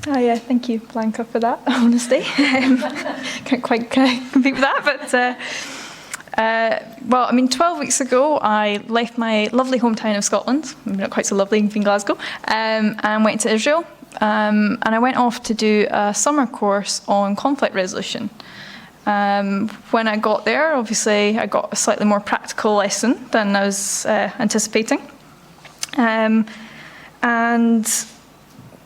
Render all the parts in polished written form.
Oh yeah, thank you, Blanca, for that, honestly. Can't quite compete with that, but well, I mean, 12 weeks ago, I left my lovely hometown of Scotland, maybe not quite so lovely in Glasgow, and went to Israel. And I went off to do a summer course on conflict resolution. When I got there, obviously, I got a slightly more practical lesson than I was anticipating. And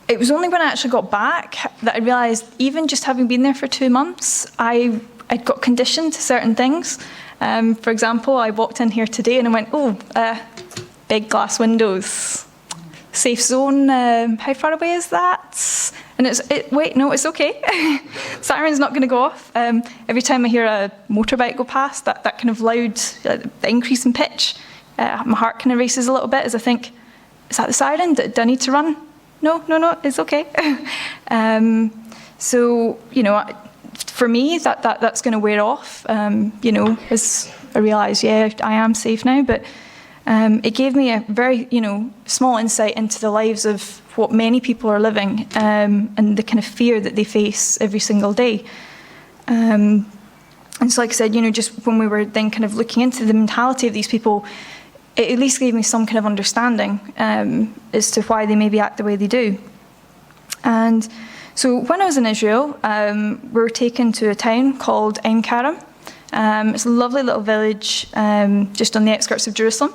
it was only when I actually got back that I realised, even just having been there for 2 months, I'd got conditioned to certain things. For example, I walked in here today and I went, oh, big glass windows, safe zone, how far away is that? And wait, no, it's okay. Siren's not going to go off. Every time I hear a motorbike go past, that kind of loud, the increase in pitch, my heart kind of races a little bit as I think, is that the siren? Do I need to run? No, it's okay. So, you know, for me, that's going to wear off, you know, as I realise, yeah, I am safe now, but it gave me a very, you know, small insight into the lives of what many people are living, and the kind of fear that they face every single day. And so, like I said, you know, just when we were then kind of looking into the mentality of these people, it at least gave me some kind of understanding as to why they maybe act the way they do. And so when I was in Israel, we were taken to a town called Ein Karam. It's a lovely little village just on the outskirts of Jerusalem.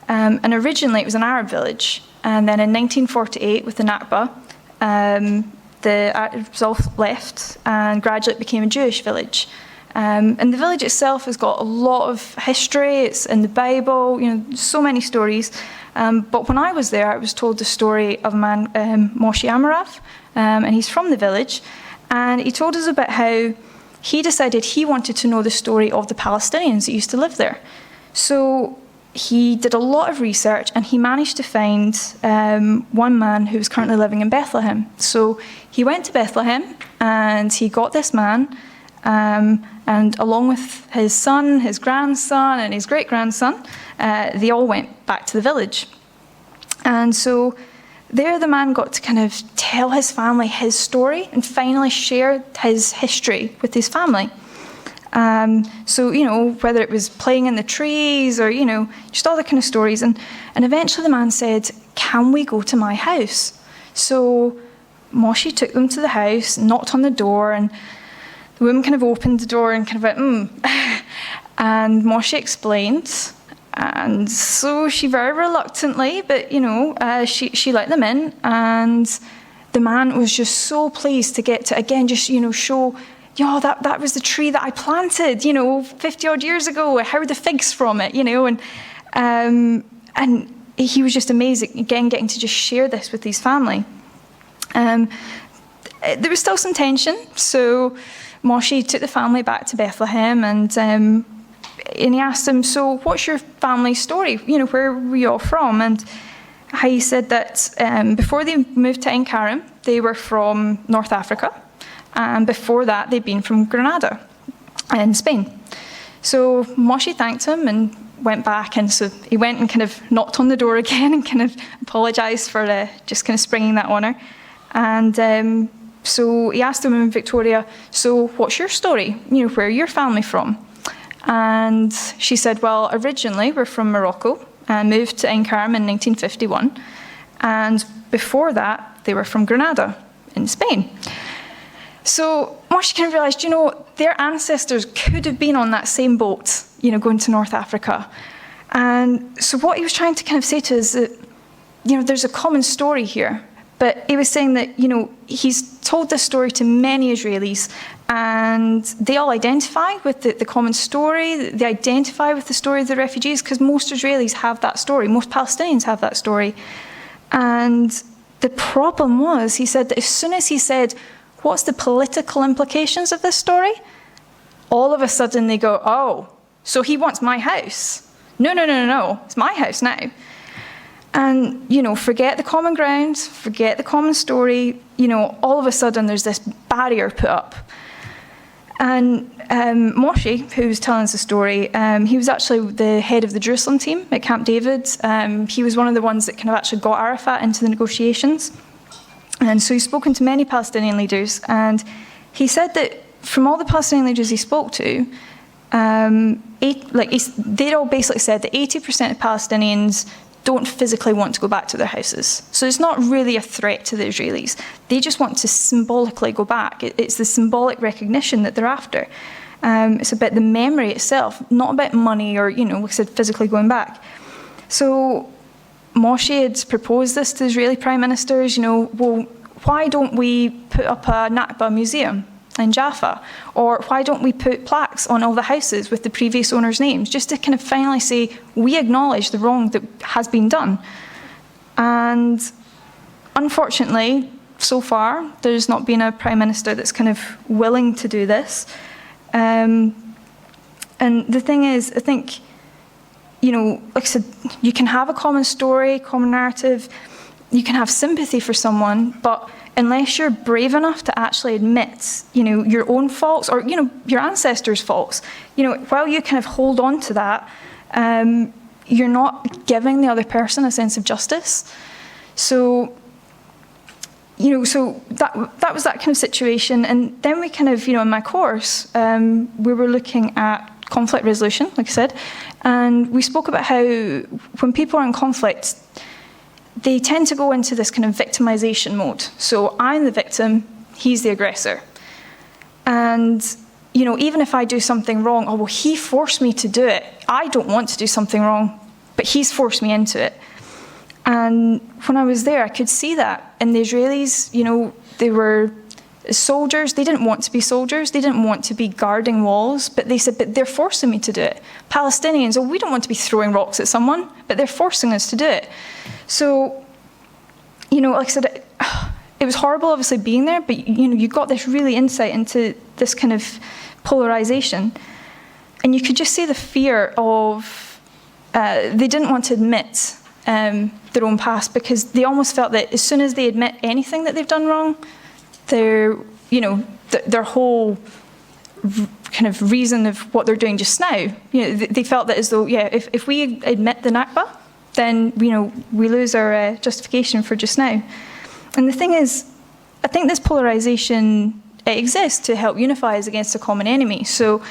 And originally it was an Arab village. And then in 1948, with the Nakba, the Arabs all left and gradually it became a Jewish village. And the village itself has got a lot of history. It's in the Bible, you know, so many stories. But when I was there, I was told the story of a man, Moshe Amarav, and he's from the village. And he told us about how he decided he wanted to know the story of the Palestinians that used to live there. So he did a lot of research and he managed to find one man who was currently living in Bethlehem. So he went to Bethlehem and he got this man, and along with his son, his grandson, and his great-grandson, they all went back to the village. And so there the man got to kind of tell his family his story and finally share his history with his family. So, you know, whether it was playing in the trees or, you know, just all the kind of stories. And eventually the man said, can we go to my house? So Moshe took them to the house, knocked on the door, and the woman kind of opened the door and kind of went, And Moshe explained. And so she very reluctantly, but, you know, she let them in. And the man was just so pleased to get to, again, just, you know, show, you know, that was the tree that I planted, you know, 50 odd years ago. How are the figs from it, you know? And he was just amazing, again, getting to just share this with his family. There was still some tension. So Moshe took the family back to Bethlehem and he asked them, so what's your family story? You know, where were you all from? And he said that before they moved to Ein Karam, they were from North Africa. And before that, they'd been from Granada in Spain. So Moshe thanked him and went back. And so he went and kind of knocked on the door again and kind of apologised for just kind of springing that on her. And so he asked the woman, Victoria, so what's your story? You know, where are your family from? And she said, well, originally we're from Morocco and moved to Ein Karam in 1951. And before that, they were from Granada in Spain. So Moshe kind of realised, you know, their ancestors could have been on that same boat, you know, going to North Africa. And so what he was trying to kind of say to us is that, you know, there's a common story here. But he was saying that, you know, he's told this story to many Israelis and they all identify with the common story. They identify with the story of the refugees because most Israelis have that story. Most Palestinians have that story. And the problem was, he said that as soon as he said, what's the political implications of this story? All of a sudden they go, oh, so he wants my house. No, it's my house now. And, you know, forget the common ground, forget the common story, you know, all of a sudden there's this barrier put up. And Moshe, who was telling us the story, he was actually the head of the Jerusalem team at Camp David. He was one of the ones that kind of actually got Arafat into the negotiations. And so he's spoken to many Palestinian leaders, and he said that from all the Palestinian leaders he spoke to, they'd all basically said that 80% of Palestinians don't physically want to go back to their houses. So it's not really a threat to the Israelis. They just want to symbolically go back. It's the symbolic recognition that they're after. It's about the memory itself, not about money or, like I said, physically going back. So Moshe had proposed this to Israeli prime ministers, well, why don't we put up a Nakba museum in Jaffa? Or why don't we put plaques on all the houses with the previous owners' names, just to kind of finally say, we acknowledge the wrong that has been done. And unfortunately, so far, there's not been a prime minister that's kind of willing to do this. And the thing is, I think, like I said, you can have a common story, common narrative, you can have sympathy for someone, but unless you're brave enough to actually admit, your own faults or, your ancestors' faults, while you kind of hold on to that, you're not giving the other person a sense of justice. So, so that was that kind of situation. And then we kind of, in my course, we were looking at conflict resolution, like I said, and we spoke about how when people are in conflict, they tend to go into this kind of victimization mode. So I'm the victim, he's the aggressor. And, even if I do something wrong, oh, well, he forced me to do it. I don't want to do something wrong, but he's forced me into it. And when I was there, I could see that. And the Israelis, they were soldiers. They didn't want to be soldiers. They didn't want to be guarding walls. But they said, but they're forcing me to do it. Palestinians, oh, we don't want to be throwing rocks at someone, but they're forcing us to do it. So, like I said, it was horrible, obviously, being there. But, you got this really insight into this kind of polarization. And you could just see the fear of, they didn't want to admit their own past, because they almost felt that as soon as they admit anything that they've done wrong, their whole kind of reason of what they're doing just now, they felt that as though, if we admit the Nakba, then we lose our justification for just now. And the thing is, I think this polarization, it exists to help unify us against a common enemy. So,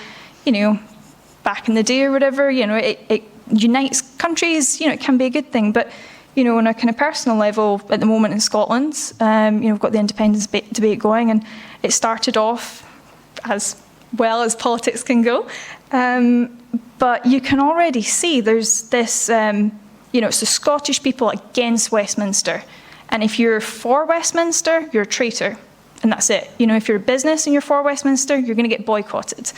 back in the day or whatever, it unites countries, it can be a good thing. But, on a kind of personal level, at the moment in Scotland, we've got the independence debate going, and it started off as well as politics can go. But you can already see there's this, it's the Scottish people against Westminster. And if you're for Westminster, you're a traitor. And that's it. If you're a business and you're for Westminster, you're going to get boycotted.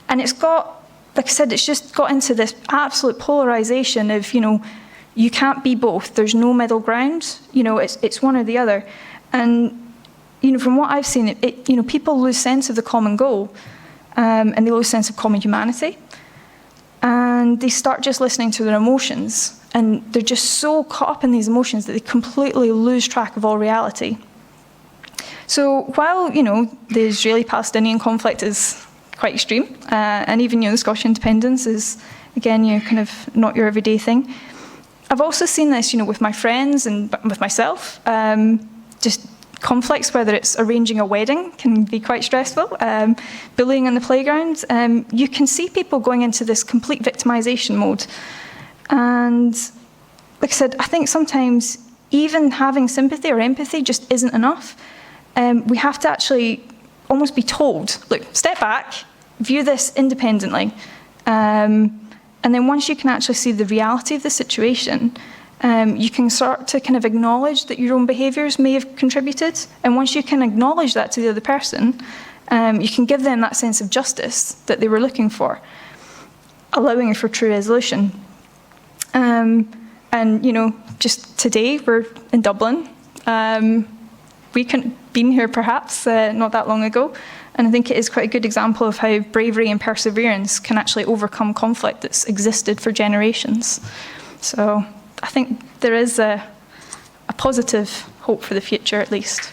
And it's got, like I said, it's just got into this absolute polarization of, you can't be both. There's no middle ground. It's one or the other. And, from what I've seen, people lose sense of the common goal, and they lose sense of common humanity. And they start just listening to their emotions. And they're just so caught up in these emotions that they completely lose track of all reality. So while, the Israeli-Palestinian conflict is quite extreme, and even, the Scottish independence is, again, kind of not your everyday thing, I've also seen this, with my friends and with myself. Just conflicts, whether it's arranging a wedding, can be quite stressful. Bullying on the playground. You can see people going into this complete victimization mode. And like I said, I think sometimes even having sympathy or empathy just isn't enough. We have to actually almost be told, look, step back, view this independently. And then once you can actually see the reality of the situation, you can start to kind of acknowledge that your own behaviours may have contributed. And once you can acknowledge that to the other person, you can give them that sense of justice that they were looking for, allowing for true resolution. And, just today, we're in Dublin. We couldn't have been here, perhaps, not that long ago. And I think it is quite a good example of how bravery and perseverance can actually overcome conflict that's existed for generations. So I think there is a positive hope for the future, at least.